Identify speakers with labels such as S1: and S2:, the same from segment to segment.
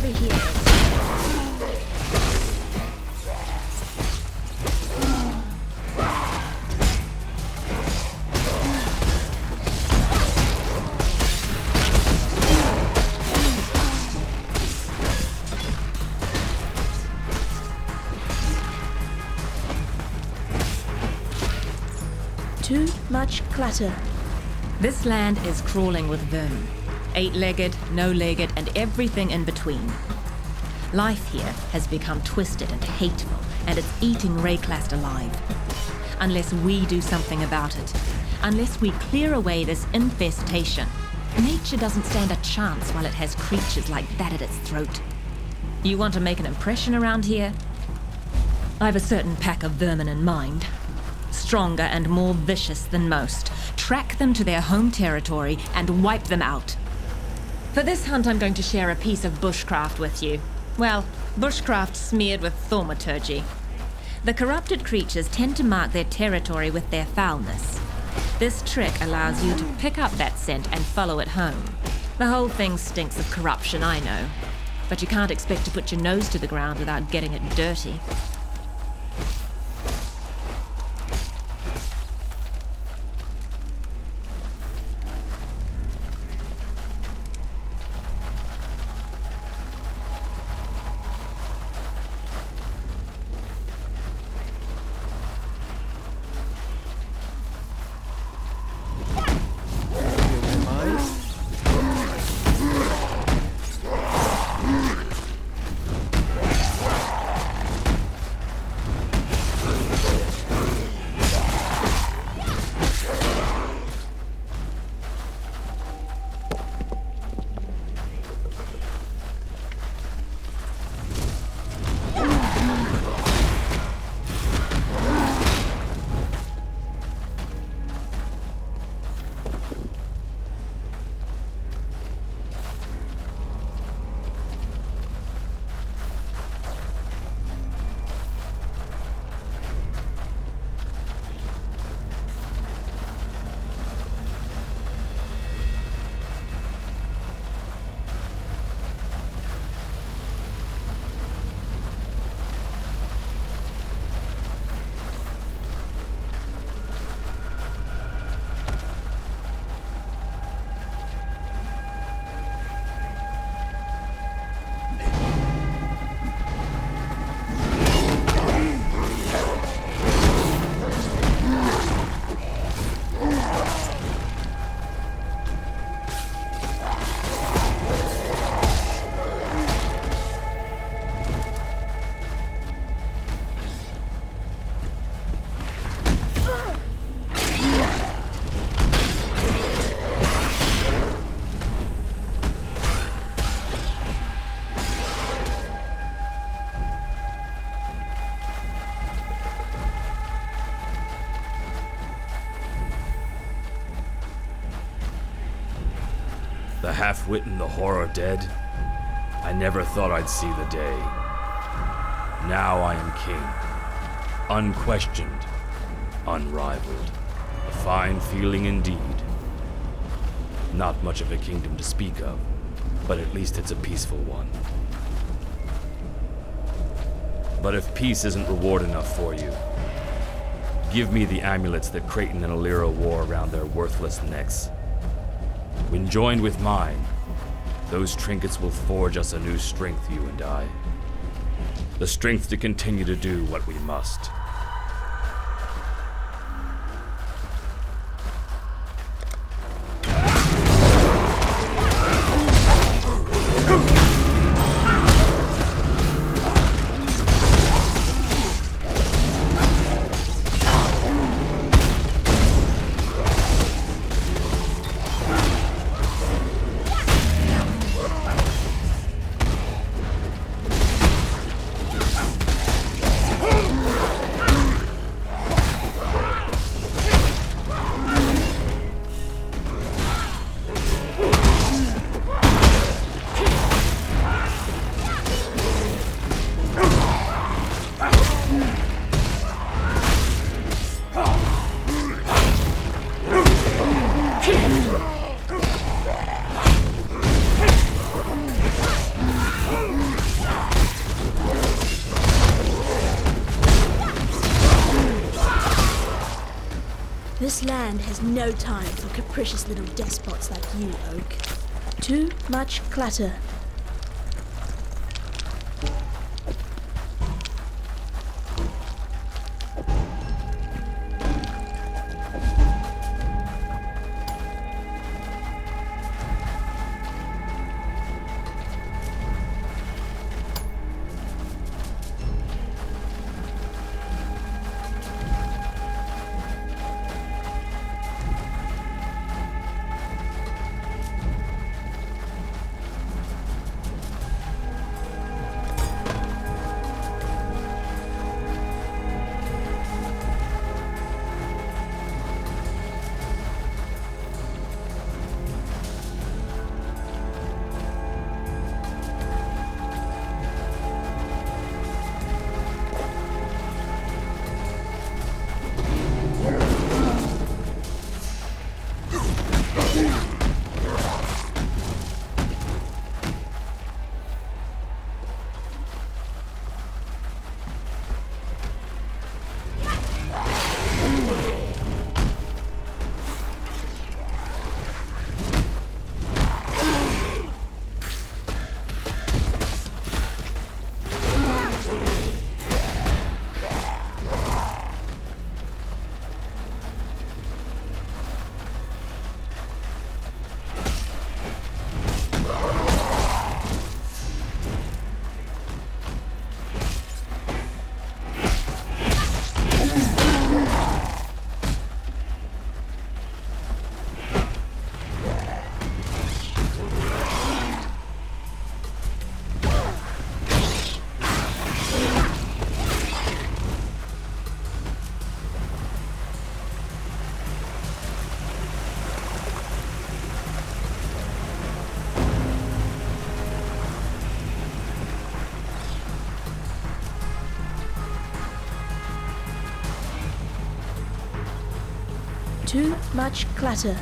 S1: over here. Too much clutter.
S2: This land is crawling with vermin. 8-legged, no-legged, and everything in between. Life here has become twisted and hateful, and it's eating Rayclast alive. Unless we do something about it, unless we clear away this infestation, nature doesn't stand a chance while it has creatures like that at its throat. You want to make an impression around here? I've a certain pack of vermin in mind. Stronger and more vicious than most. Track them to their home territory and wipe them out. For this hunt, I'm going to share a piece of bushcraft with you. Well, bushcraft smeared with thaumaturgy. The corrupted creatures tend to mark their territory with their foulness. This trick allows you to pick up that scent and follow it home. The whole thing stinks of corruption, I know. But you can't expect to put your nose to the ground without getting it dirty.
S3: The half-wit and the horror dead? I never thought I'd see the day. Now I am king. Unquestioned. Unrivaled. A fine feeling indeed. Not much of a kingdom to speak of, but at least it's a peaceful one. But if peace isn't reward enough for you, give me the amulets that Creighton and Alira wore around their worthless necks. When joined with mine, those trinkets will forge us a new strength, you and I. The strength to continue to do what we must.
S1: This land has no time for capricious little despots like you, Oak. Too much clutter. Too much clutter.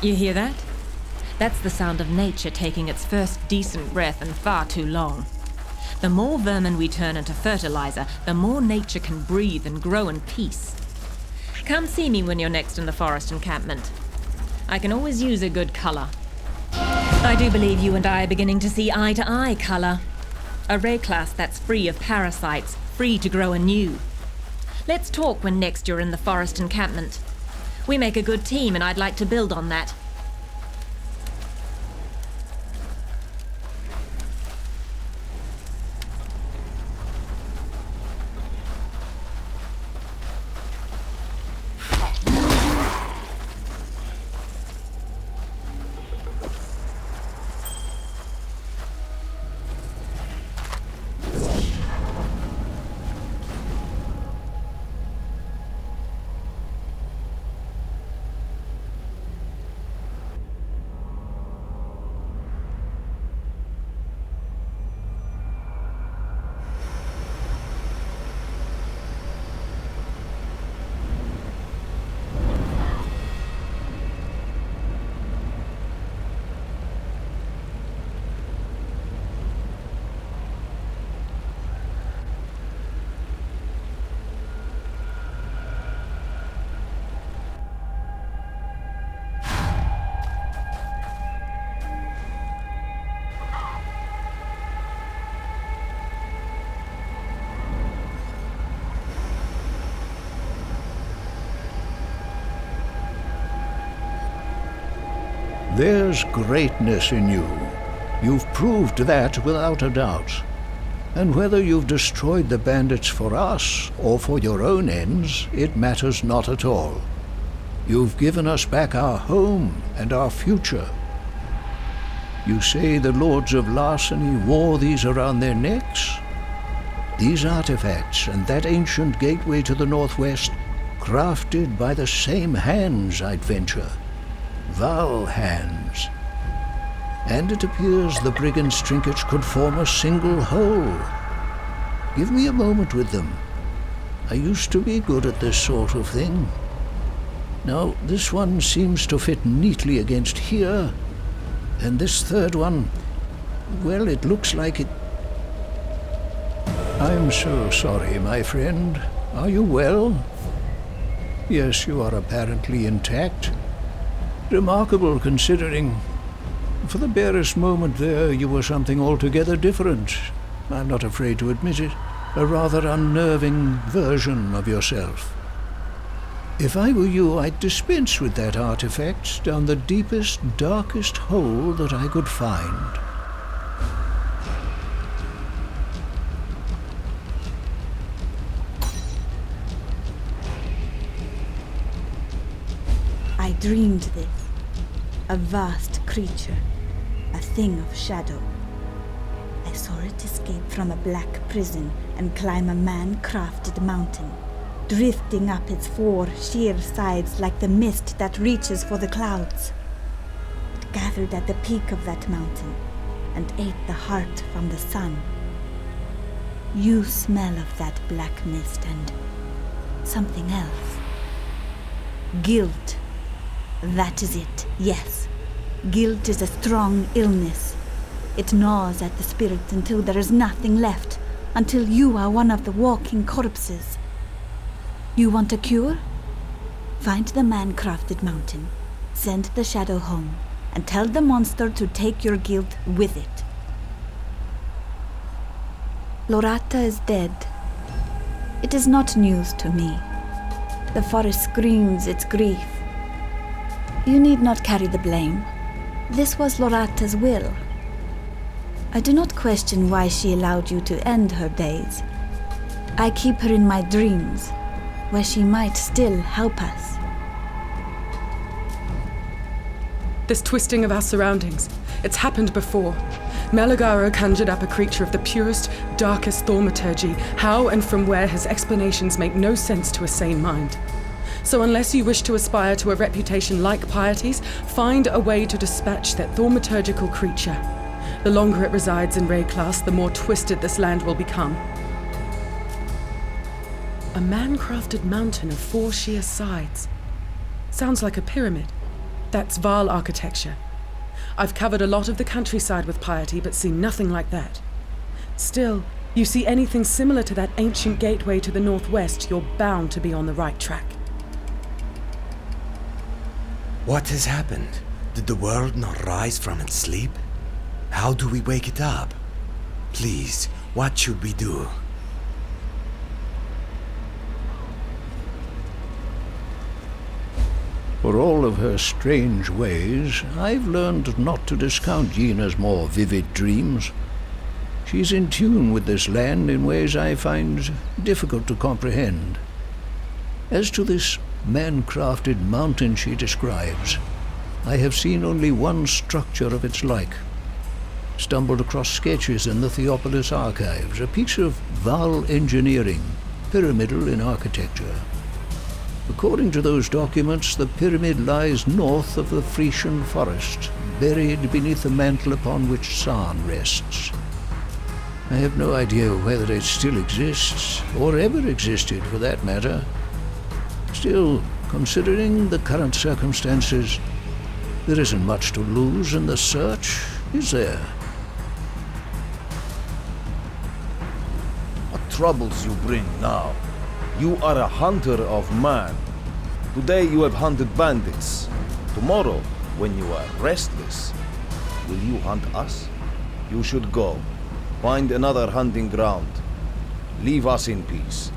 S2: You hear that? That's the sound of nature taking its first decent breath in far too long. The more vermin we turn into fertilizer, the more nature can breathe and grow in peace. Come see me when you're next in the forest encampment. I can always use a good color. I do believe you and I are beginning to see eye-to-eye color. A ray class that's free of parasites, free to grow anew. Let's talk when next you're in the forest encampment. We make a good team, and I'd like to build on that.
S4: There's greatness in you. You've proved that without a doubt. And whether you've destroyed the bandits for us or for your own ends, it matters not at all. You've given us back our home and our future. You say the Lords of Larceny wore these around their necks? These artifacts and that ancient gateway to the northwest, crafted by the same hands, I'd venture. Val hands. And it appears the brigands' trinkets could form a single whole. Give me a moment with them. I used to be good at this sort of thing. Now, this one seems to fit neatly against here, and this third one, well, it looks like it... I'm so sorry, my friend. Are you well? Yes, you are apparently intact. Remarkable, considering, for the barest moment there, you were something altogether different. I'm not afraid to admit it. A rather unnerving version of yourself. If I were you, I'd dispense with that artifact down the deepest, darkest hole that I could find.
S1: I dreamed this. A vast creature, a thing of shadow. I saw it escape from a black prison and climb a man-crafted mountain, drifting up its four sheer sides like the mist that reaches for the clouds. It gathered at the peak of that mountain and ate the heart from the sun. You smell of that black mist and something else. Guilt. That is it, yes. Guilt is a strong illness. It gnaws at the spirit until there is nothing left, until you are one of the walking corpses. You want a cure? Find the man-crafted mountain, send the shadow home, and tell the monster to take your guilt with it. Lorata is dead. It is not news to me. The forest screams its grief. You need not carry the blame. This was Lorata's will. I do not question why she allowed you to end her days. I keep her in my dreams, where she might still help us.
S5: This twisting of our surroundings, it's happened before. Meligara conjured up a creature of the purest, darkest thaumaturgy. How and from where his explanations make no sense to a sane mind. So unless you wish to aspire to a reputation like Piety's, find a way to dispatch that thaumaturgical creature. The longer it resides in Ray class, the more twisted this land will become. A man-crafted mountain of four sheer sides. Sounds like a pyramid. That's Vaal architecture. I've covered a lot of the countryside with piety, but seen nothing like that. Still, you see anything similar to that ancient gateway to the northwest, you're bound to be on the right track.
S6: What has happened? Did the world not rise from its sleep? How do we wake it up? Please, what should we do?
S4: For all of her strange ways, I've learned not to discount Yena's more vivid dreams. She's in tune with this land in ways I find difficult to comprehend. As to this man-crafted mountain she describes, I have seen only one structure of its like. Stumbled across sketches in the Theopolis archives, a piece of Vaal engineering, pyramidal in architecture. According to those documents, the pyramid lies north of the Frisian forest, buried beneath the mantle upon which San rests. I have no idea whether it still exists, or ever existed for that matter. Still, considering the current circumstances, there isn't much to lose in the search, is there?
S7: What troubles you bring now? You are a hunter of man. Today you have hunted bandits. Tomorrow, when you are restless, will you hunt us? You should go. Find another hunting ground. Leave us in peace.